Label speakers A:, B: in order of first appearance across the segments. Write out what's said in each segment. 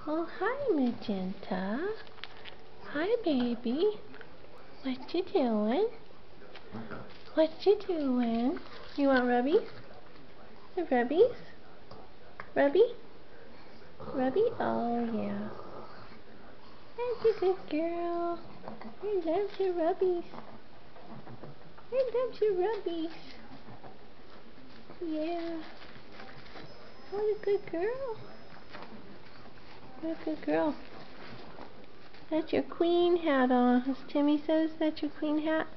A: Oh, hi, Magenta. Hi, baby. What you doing? What you doing? You want rubbies? The rubbies? Rubby? Rubby? Oh, yeah. That's a good girl. I love your rubbies. I love your rubbies. Yeah. What a good girl. What a good girl. That's your queen hat on, as Timmy says. That's your queen hat.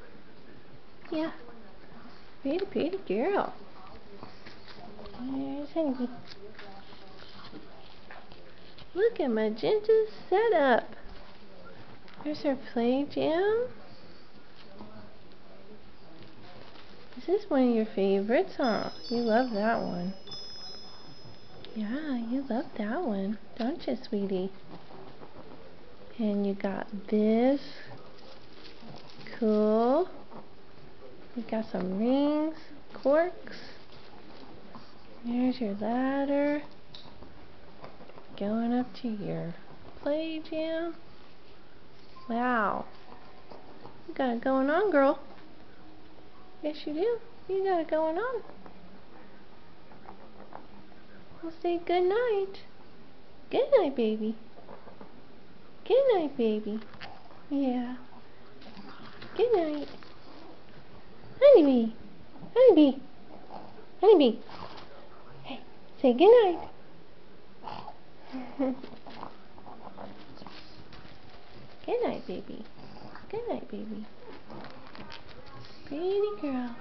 A: Yeah. Pretty, pretty girl. There's Honeybee. Look at Magenta's setup. There's her play jam. This is one of your favorites, huh? You love that one. Yeah, you love that one, don't you, sweetie? And you got this. Cool. You got some rings, corks. There's your ladder. Going up to your play jam. Wow. You got it going on, girl. Yes, you do. You got it going on. We'll say good night. Good night, baby. Good night, baby. Yeah. Good night. Honeybee. Honeybee. Honeybee. Hey, say good night. Good night, baby. Good night, baby. Pretty girl.